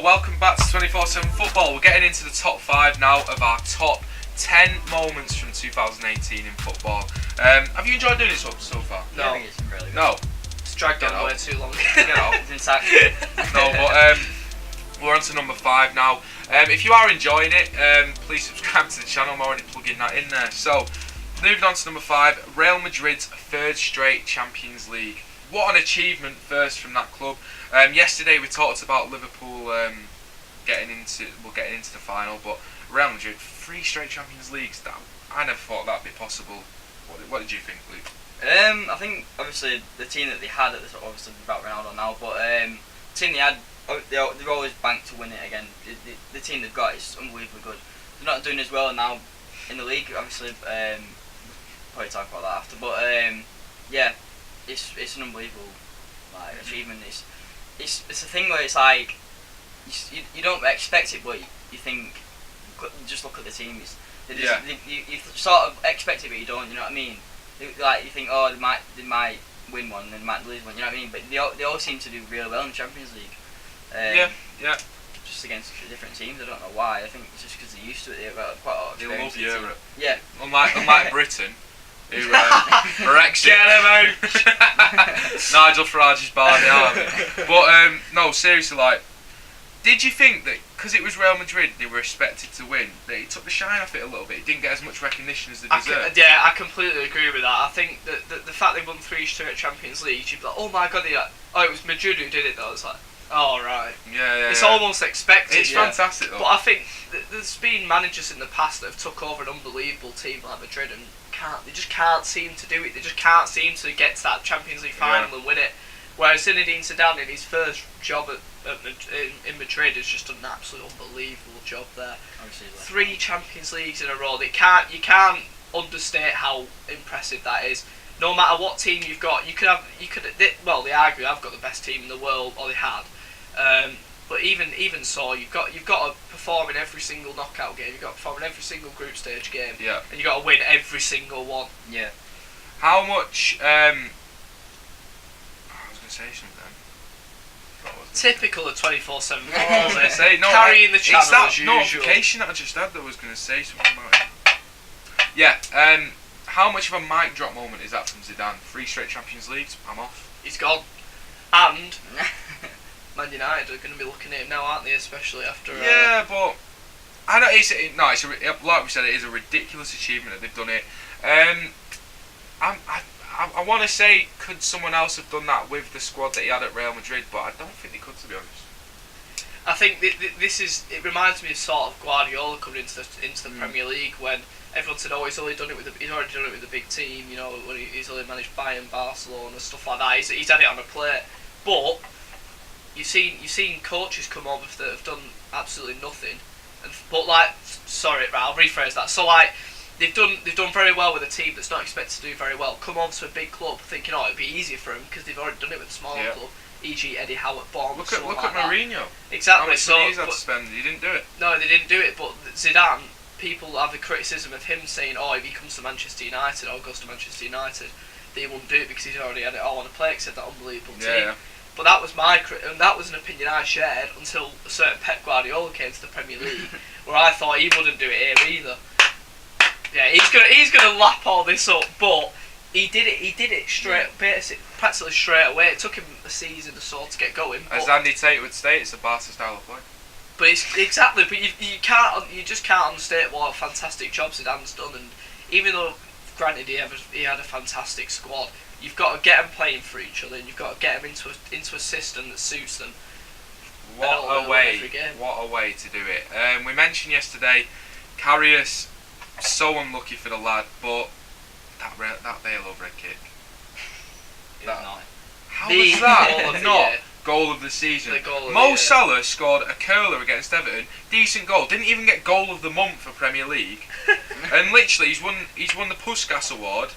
Welcome back to 24/7 Football. We're getting into the top 5 now of our top 10 moments from 2018 in football. Have you enjoyed doing it so far? No. I think it's really good. No. It's dragged on way too long. It's intact. No, but we're on to number 5 now. If you are enjoying it, please subscribe to the channel. I'm already plugging that in there. So, moving on to number 5, Real Madrid's 3rd straight Champions League. What an achievement first from that club. Yesterday we talked about Liverpool getting into the final, but Real Madrid 3 straight Champions Leagues. I never thought that'd be possible. What did you think, Luke? I think obviously the team that they had at the obviously without Ronaldo now, but the team they had, they're always banked to win it again. The team they've got is unbelievably good. They're not doing as well now in the league, obviously. We'll probably talk about that after, but yeah, it's an unbelievable achievement. It's a thing where it's like you don't expect it, but you think, just look at the team. You sort of expect it, but you don't. You know what I mean? Like you think, oh, they might win one, and they might lose one. You know what I mean? But they all seem to do really well in the Champions League. Yeah. Just against different teams. I don't know why. I think it's just because they're used to it. They've got quite a lot of experience. They love Europe. Yeah. Unlike Britain, who Brexit. Get him out! Nigel Farage's bar the army. But no, seriously, did you think that because it was Real Madrid, they were expected to win, that it took the shine off it a little bit? It didn't get as much recognition as they deserved. I completely agree with that. I think that the fact they won 3 straight Champions Leagues, you'd be like, oh my god, it was Madrid who did it though. It's like, oh right. Yeah. It's almost expected. It's fantastic though. But I think there's been managers in the past that have took over an unbelievable team like Madrid and they just can't seem to do it. They just can't seem to get to that Champions League final and win it. Whereas Zinedine Zidane in his first job in Madrid has just done an absolutely unbelievable job there. 3 Champions Leagues in a row. You can't understate how impressive that is. No matter what team you've got, they argue I've got the best team in the world, or they had. But even so, you've got to perform in every single knockout game. You've got to perform in every single group stage game. Yeah. And you've got to win every single one. Yeah. How much? I was going to say something. Typical of 24/7. Carrying the channel it's that as usual. notification that I just had that was going to say something about it. Yeah. How much of a mic drop moment is that from Zidane? 3 straight Champions Leagues. I'm off. He's gone. And Man United are going to be looking at him now, aren't they? Especially after. Yeah, but I don't. Like we said, it is a ridiculous achievement that they've done it. I want to say, could someone else have done that with the squad that he had at Real Madrid? But I don't think they could, to be honest. I think it reminds me of sort of Guardiola coming into the Premier League when everyone said, oh, he's already done it with the big team. You know, when he's only managed Bayern, Barcelona, stuff like that. He's had it on a plate, but you've seen coaches come over that have done absolutely nothing. I'll rephrase that. So they've done very well with a team that's not expected to do very well. Come on to a big club thinking, oh, it'd be easier for them because they've already done it with a smaller club. E.g. Eddie Howe at Bournemouth. Look at Mourinho. Exactly. How much money he's had to spend? He didn't do it. No, they didn't do it. But Zidane, people have the criticism of him saying, oh, if he comes to Manchester United or goes to Manchester United, they wouldn't do it because he's already had it all on a plate. Said that unbelievable team. Yeah. But that was and that was an opinion I shared until a certain Pep Guardiola came to the Premier League, where I thought he wouldn't do it here either. Yeah, he's gonna lap all this up, but he did it practically straight away. It took him a season or so to get going. As Andy Tate would say, it's a Barca style of play. But it's exactly. But you just can't understate what a fantastic job Zidane's done. And even though, granted, he had a fantastic squad, you've got to get them playing for each other, and you've got to get them into a system that suits them. What a way to do it. We mentioned yesterday, Karius. So unlucky for the lad, but that Bale overhead kick. How was that not goal of the season? Mo Salah scored a curler against Everton, decent goal. Didn't even get goal of the month for Premier League, and literally he's won the Puskas award.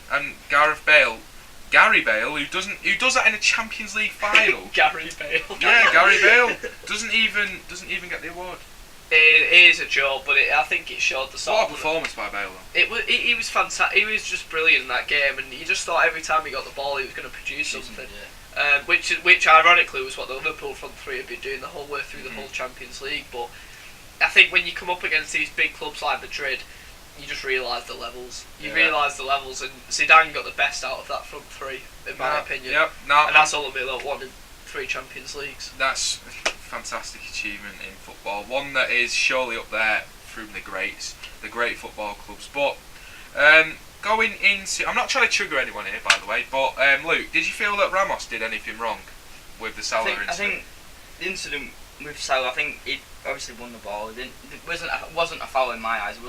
And Gary Bale, who does that in a Champions League final. Gary Bale. Yeah, Gary Bale doesn't even get the award. It is a joke, but I think it showed the sort What a of... performance by Bale, though. It was. He was fantastic. He was just brilliant in that game, and you just thought every time he got the ball, he was going to produce something. Which ironically was what the Liverpool front three had been doing the whole way through the whole Champions League. But I think when you come up against these big clubs like Madrid, you just realise the levels. You realise the levels, and Zidane got the best out of that front three, in my opinion. Yep. No, and that's ultimately like one in 3 Champions Leagues. That's a fantastic achievement in football. One that is surely up there through the greats, the great football clubs. But going into, I'm not trying to trigger anyone here, by the way. But Luke, did you feel that Ramos did anything wrong with the Salah incident? I think the incident with Salah, I think he obviously won the ball. It wasn't a foul in my eyes.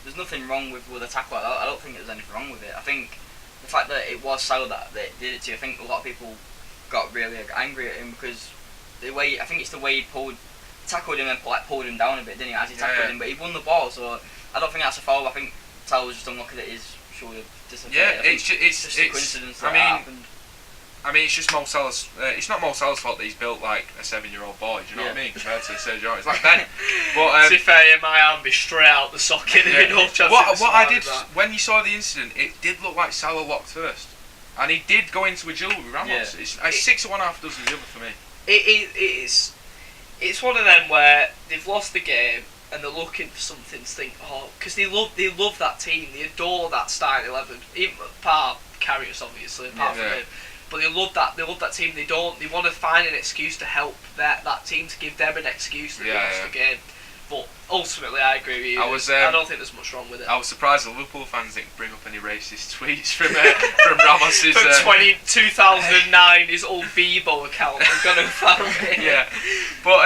There's nothing wrong with the tackle. I don't think there's anything wrong with it. I think the fact that it was Salah that did it to, I think a lot of people got really angry at him because I think it's the way he tackled him and pulled him down a bit, didn't he? As he tackled him, but he won the ball, so I don't think that's a foul. I think Salah was just unlucky that his shoulder dislocated. Yeah, it's just a coincidence. I mean, it's just Mo Salah's. It's not Mo Salah's fault that he's built like a 7-year-old boy. Do you know what I mean? Compared to Sergio, it's like Ben. But to be fair, my arm be straight out the socket. What I did when you saw the incident, it did look like Salah locked first, and he did go into a duel with Ramos. Yeah. It's 6 of one, half dozen the other for me. It's one of them where they've lost the game and they're looking for something to think, because they love that team, they adore that starting 11. Even apart Karius, obviously, apart from him. But they love that team. They want to find an excuse to help that team, to give them an excuse that they lost the game. But ultimately, I agree with you. I don't think there's much wrong with it. I was surprised the Liverpool fans didn't bring up any racist tweets from Ramos's. From 2009, his old Bebo account. We're gonna find it. Yeah, but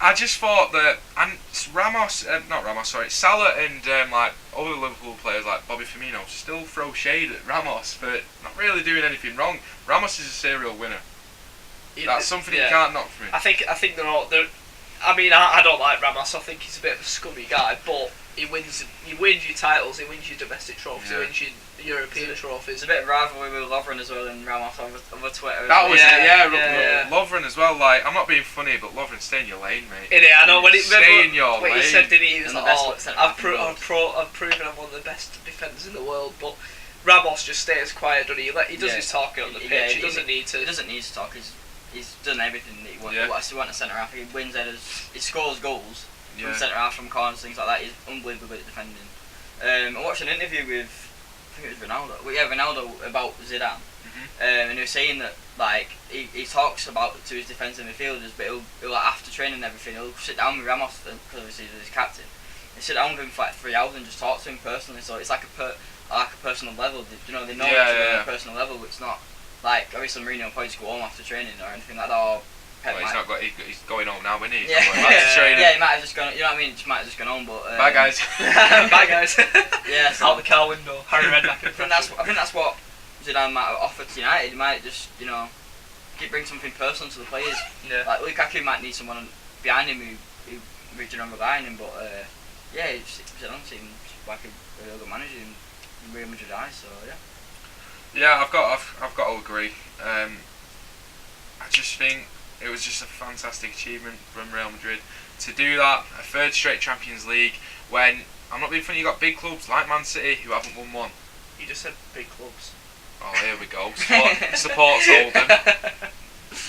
I just thought that, and Salah and like other Liverpool players like Bobby Firmino still throw shade at Ramos for not really doing anything wrong. Ramos is a serial winner. That's something you can't knock from him. I think they're all. I mean, I don't like Ramos. I think he's a bit of a scummy guy, but he wins your titles, he wins your domestic trophies, he wins your European trophies. There's a bit of rivalry with Lovren as well and Ramos over Twitter. That was it, Lovren as well. Like, I'm not being funny, but Lovren, stay in your lane, mate. I know when stay in your lane. He said, didn't he? He was like, I've proven I'm one of the best defenders in the world, but Ramos just stays quiet, doesn't he? He does his talking on the pitch. He doesn't need to. He doesn't need to talk. He's done everything that he wants. He wants a centre half. He wins headers. He scores goals from centre half, from corners, things like that. He's unbelievable good at defending. I watched an interview with, I think it was Ronaldo. Ronaldo about Zidane, and he was saying that like he talks about to his defensive midfielders, but he'll like, after training and everything, he'll sit down with Ramos because obviously he's his captain. He sit down with him for like 3 hours and just talk to him personally. So it's like a personal level. They know each other on a personal level. It's not. Like, obviously Mourinho will probably just go home after training or anything like that, or he's going home now, isn't he? Yeah, he might have just gone, you know what I mean, just might have just gone home, but... Bye guys. Bye guys. Yeah, so... Out the car window, Harry Redknapp. I think that's what Zidane might have offered to United. He might just, bring something personal to the players. Yeah. Like, Lukaku might need someone behind him who reads on behind him, but, Zidane seems like a real good manager in Real Madrid eyes, so, yeah. Yeah, I've got to agree. I just think it was just a fantastic achievement from Real Madrid to do that, a 3rd straight Champions League, when, I'm not being funny, you got big clubs like Man City who haven't won one. You just said big clubs. Oh, here we go. Support's Oldham.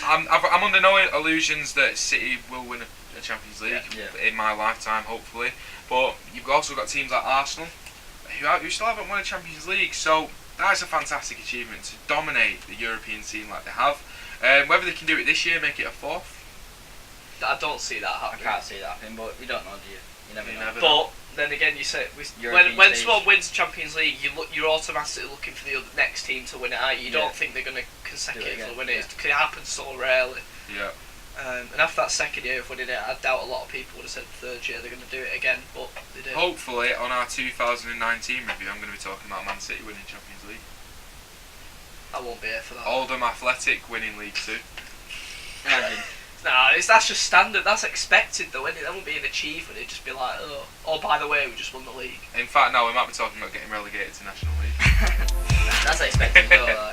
I'm under no illusions that City will win a Champions League in my lifetime, hopefully. But you've also got teams like Arsenal who still haven't won a Champions League, so that's a fantastic achievement to dominate the European scene like they have. Whether they can do it this year, make it a 4th. I don't see that happening. I can't see that happening, but you don't know, do you? You never know. But then again, you say when someone wins the Champions League, you're automatically looking for the next team to win it. You don't think they're going to consecutively win it. It happens so rarely. Yeah. And after that second year of winning it, I doubt a lot of people would have said 3rd year they're going to do it again, but they did. Hopefully, on our 2019 review, I'm going to be talking about Man City winning Champions League. I won't be here for that. Oldham Athletic winning League 2. Imagine. That's just standard. That's expected though, isn't it? That won't be an achievement. It'd just be like, oh, by the way, we just won the league. In fact, no, we might be talking about getting relegated to National League. That's expected though.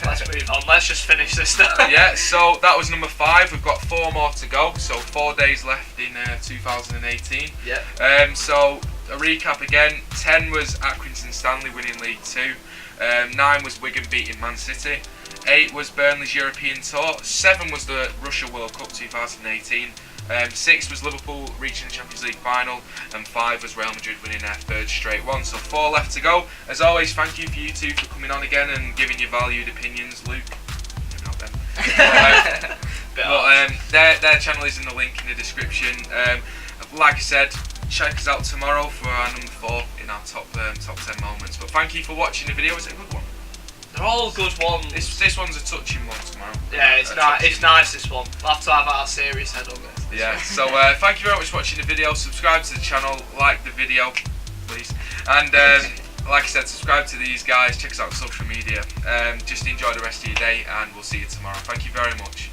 Let's move on. on, let's just finish this now. Yeah, so that was number 5. We've got 4 more to go, so 4 days left in 2018. Yeah. So a recap again: 10 was Accrington Stanley winning League 2. 9 was Wigan beating Man City. 8 was Burnley's European Tour. 7 was the Russia World Cup 2018. 6 was Liverpool reaching the Champions League final, and 5 was Real Madrid winning their 3rd straight one. So 4 left to go. As always, thank you for you two for coming on again and giving your valued opinions, Luke. Maybe not them. Their channel is in the link in the description. Like I said, check us out tomorrow for our number 4 in our top 10 moments. But thank you for watching the video. Was it a good one? They're all good ones. This one's a touching one tomorrow. Yeah, it's nice. It's nice, this one. We'll have to have our serious head on this. Yeah. So thank you very much for watching the video. Subscribe to the channel, like the video, please, and like I said, subscribe to these guys. Check us out on social media. Just enjoy the rest of your day, and we'll see you tomorrow. Thank you very much.